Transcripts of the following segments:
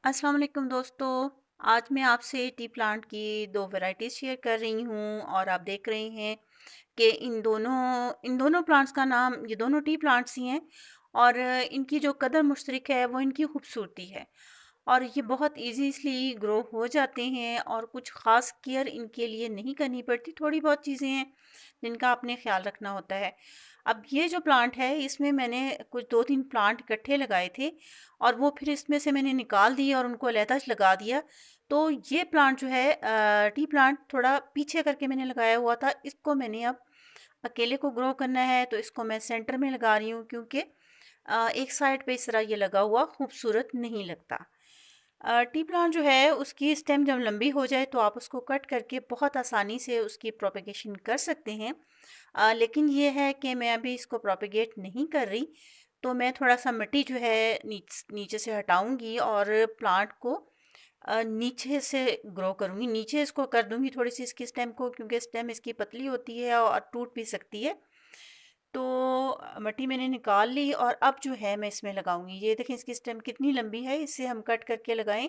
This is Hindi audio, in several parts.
अस्सलाम वालेकुम दोस्तों। आज मैं आपसे टी प्लांट की दो वैरायटीज़ शेयर कर रही हूँ और आप देख रहे हैं कि इन दोनों प्लांट्स का नाम, ये दोनों टी प्लांट्स ही हैं और इनकी जो कदर मुश्तरक है वो इनकी खूबसूरती है। और ये बहुत ईज़िली ग्रो हो जाते हैं और कुछ ख़ास केयर इनके लिए नहीं करनी पड़ती। थोड़ी बहुत चीज़ें हैं जिनका आपने ख़्याल रखना होता है। अब ये जो प्लांट है इसमें मैंने कुछ 2-3 प्लांट इकट्ठे लगाए थे और वो फिर इसमें से मैंने निकाल दिए और उनको अलहदा लगा दिया। तो ये प्लांट जो है टी प्लांट थोड़ा पीछे करके मैंने लगाया हुआ था। इसको मैंने अब अकेले को ग्रो करना है तो इसको मैं सेंटर में लगा रही हूँ, क्योंकि एक साइड पे इस तरह ये लगा हुआ खूबसूरत नहीं लगता। टी प्लांट जो है उसकी स्टेम जब लंबी हो जाए तो आप उसको कट करके बहुत आसानी से उसकी प्रोपेगेशन कर सकते हैं। लेकिन ये है कि मैं अभी इसको प्रोपेगेट नहीं कर रही, तो मैं थोड़ा सा मिट्टी जो है नीचे से हटाऊंगी और प्लांट को नीचे से ग्रो करूंगी। नीचे इसको कर दूंगी थोड़ी सी इसकी स्टेम को, क्योंकि स्टेम इसकी पतली होती है और टूट भी सकती है। तो मिट्टी मैंने निकाल ली और अब जो है मैं इसमें लगाऊंगी। ये देखें इसकी स्टेम कितनी लंबी है, इससे हम कट करके लगाएं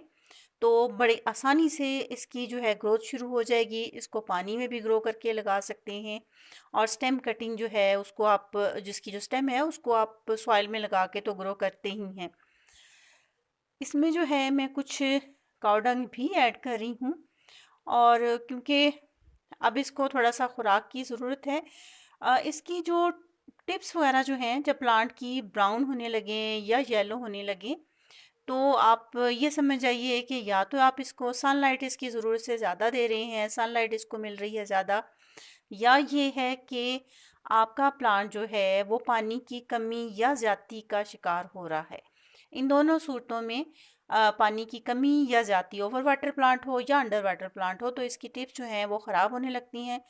तो बड़ी आसानी से इसकी जो है ग्रोथ शुरू हो जाएगी। इसको पानी में भी ग्रो करके लगा सकते हैं और स्टेम कटिंग जो है उसको आप, जिसकी जो स्टेम है उसको आप सॉइल में लगा के तो ग्रो करते ही हैं। इसमें जो है मैं कुछ काव डंग भी ऐड कर रही हूँ और क्योंकि अब इसको थोड़ा सा खुराक की ज़रूरत है। इसकी जो टिप्स वगैरह जो हैं, जब प्लांट की ब्राउन होने लगे या येलो होने लगे तो आप ये समझ जाइए कि या तो आप इसको सनलाइट इसकी ज़रूरत से ज़्यादा दे रहे हैं, सनलाइट इसको मिल रही है ज़्यादा, या ये है कि आपका प्लांट जो है वो पानी की कमी या ज़्यादती का शिकार हो रहा है। इन दोनों सूरतों में पानी की कमी या ज़्यादती, ओवर वाटर प्लांट हो या अंडर वाटर प्लांट हो, तो इसकी टिप्स जो हैं वो ख़राब होने लगती हैं।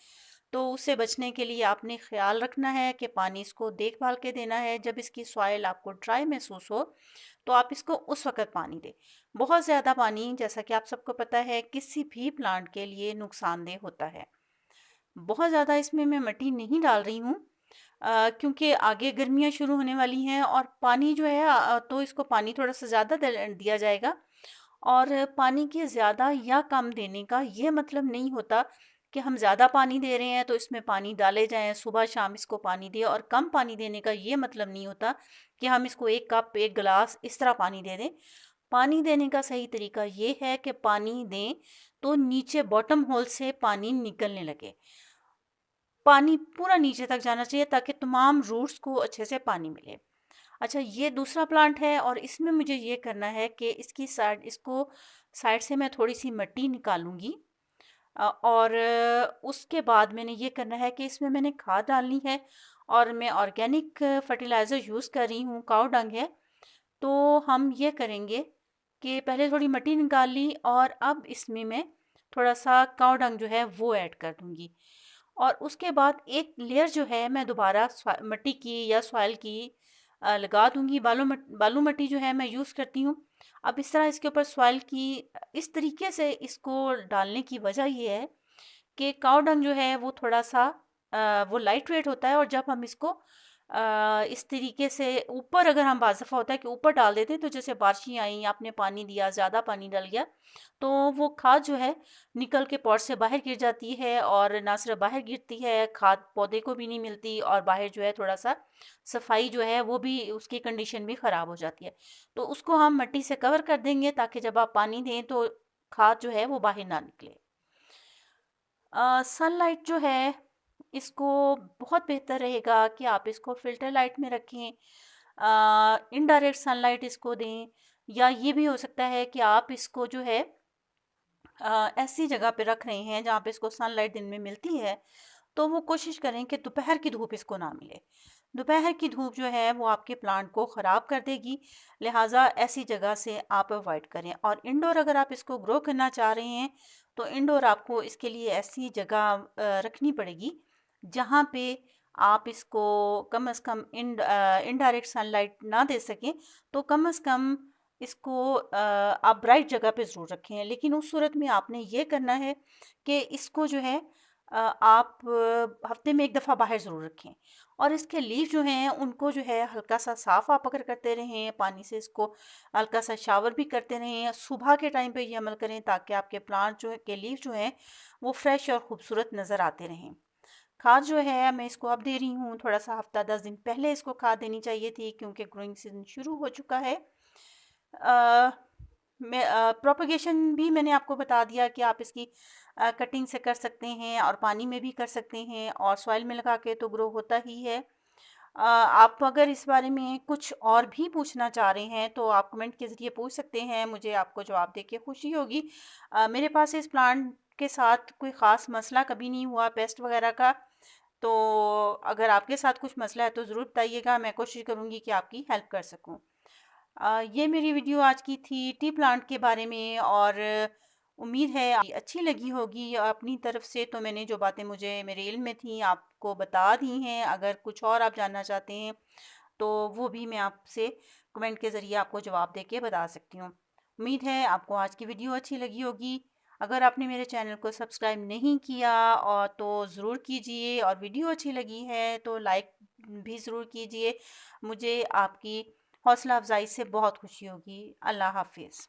तो उससे बचने के लिए आपने ख्याल रखना है कि पानी इसको देखभाल के देना है। जब इसकी सॉइल आपको ड्राई महसूस हो तो आप इसको उस वक़्त पानी दें। बहुत ज़्यादा पानी, जैसा कि आप सबको पता है, किसी भी प्लांट के लिए नुकसानदेह होता है। बहुत ज़्यादा इसमें मैं मिट्टी नहीं डाल रही हूँ, क्योंकि आगे गर्मियाँ शुरू होने वाली हैं और पानी जो है तो इसको पानी थोड़ा-सा ज़्यादा दिया जाएगा। और पानी के ज़्यादा या कम देने का ये मतलब नहीं होता कि हम ज़्यादा पानी दे रहे हैं तो इसमें पानी डाले जाएँ, सुबह शाम इसको पानी दें। और कम पानी देने का ये मतलब नहीं होता कि हम इसको 1 कप, 1 गिलास इस तरह पानी दे दें। पानी देने का सही तरीका ये है कि पानी दें तो नीचे बॉटम होल से पानी निकलने लगे। पानी पूरा नीचे तक जाना चाहिए ताकि तमाम रूट्स को अच्छे से पानी मिले। अच्छा, ये दूसरा प्लांट है और इसमें मुझे ये करना है कि इसको साइड से मैं थोड़ी सी मिट्टी निकालूंगी। और उसके बाद मैंने ये करना है कि इसमें मैंने खाद डालनी है और मैं ऑर्गेनिक फर्टिलाइज़र यूज़ कर रही हूँ, काव डंग है। तो हम ये करेंगे कि पहले थोड़ी मिट्टी निकाल ली और अब इसमें मैं थोड़ा सा काव डंग जो है वो ऐड कर दूंगी। और उसके बाद एक लेयर जो है मैं दोबारा मिट्टी की या सॉइल की लगा दूंगी। बालू मिट्टी जो है मैं यूज़ करती हूँ। अब इस तरह इसके ऊपर सॉइल की इस तरीके से इसको डालने की वजह ये है कि काव डंग जो है वो थोड़ा सा वो लाइट वेट होता है और जब हम इसको इस तरीके से ऊपर, अगर हम बाज़ दफ़ा होता है कि ऊपर डाल देते हैं तो जैसे बारिशें आई, आपने पानी दिया, ज़्यादा पानी डल गया, तो वो खाद जो है निकल के पॉट से बाहर गिर जाती है और ना सिर्फ बाहर गिरती है, खाद पौधे को भी नहीं मिलती और बाहर जो है थोड़ा सा सफाई जो है वो भी, उसकी कंडीशन भी ख़राब हो जाती है। तो उसको हम मिट्टी से कवर कर देंगे ताकि जब आप पानी दें तो खाद जो है वो बाहर ना निकले। सनलाइट जो है इसको बहुत बेहतर रहेगा कि आप इसको फ़िल्टर लाइट में रखें, इनडायरेक्ट सनलाइट इसको दें, या ये भी हो सकता है कि आप इसको जो है ऐसी जगह पे रख रहे हैं जहाँ पे इसको सनलाइट दिन में मिलती है, तो वो कोशिश करें कि दोपहर की धूप इसको ना मिले। दोपहर की धूप जो है वो आपके प्लांट को ख़राब कर देगी, लिहाजा ऐसी जगह से आप अवॉइड करें। और इंडोर अगर आप इसको ग्रो करना चाह रहे हैं तो इंडोर आपको इसके लिए ऐसी जगह रखनी पड़ेगी जहाँ पे आप इसको कम से कम इनडायरेक्ट सनलाइट ना दे सकें। तो कम से कम इसको आप ब्राइट जगह पे ज़रूर रखें। लेकिन उस सूरत में आपने ये करना है कि इसको जो है आप हफ्ते में 1 दफ़ा बाहर ज़रूर रखें और इसके लीफ जो हैं उनको जो है हल्का-सा साफ़ आप अगर करते रहें, पानी से इसको हल्का-सा शावर भी करते रहें। सुबह के टाइम पे ये अमल करें ताकि आपके प्लांट जो है के लीफ जो हैं वो फ्रेश और खूबसूरत नज़र आते रहें। खाद जो है मैं इसको अब दे रही हूँ, थोड़ा-सा हफ्ता 10 दिन पहले इसको खाद देनी चाहिए थी क्योंकि ग्रोइंग सीज़न शुरू हो चुका है। अ, मैं प्रोपेगेशन भी मैंने आपको बता दिया कि आप इसकी कटिंग से कर सकते हैं और पानी में भी कर सकते हैं और सॉइल में लगा के तो ग्रो होता ही है। आप अगर इस बारे में कुछ और भी पूछना चाह रहे हैं तो आप कमेंट के ज़रिए पूछ सकते हैं, मुझे आपको जवाब देके खुशी होगी। मेरे पास इस प्लांट के साथ कोई ख़ास मसला कभी नहीं हुआ पेस्ट वगैरह का, तो अगर आपके साथ कुछ मसला है तो ज़रूर बताइएगा, मैं कोशिश करूँगी कि आपकी हेल्प कर सकूँ। ये मेरी वीडियो आज की थी टी प्लांट के बारे में और उम्मीद है अच्छी लगी होगी अपनी तरफ से। तो मैंने जो बातें मुझे मेरे इल्म में थी आपको बता दी हैं। अगर कुछ और आप जानना चाहते हैं तो वो भी मैं आपसे कमेंट के ज़रिए आपको जवाब देके बता सकती हूँ। उम्मीद है आपको आज की वीडियो अच्छी लगी होगी। अगर आपने मेरे चैनल को सब्सक्राइब नहीं किया और तो ज़रूर कीजिए और वीडियो अच्छी लगी है तो लाइक भी ज़रूर कीजिए। मुझे आपकी हौसला अफ़ज़ाई से बहुत खुशी होगी। अल्लाह हाफ़िज़।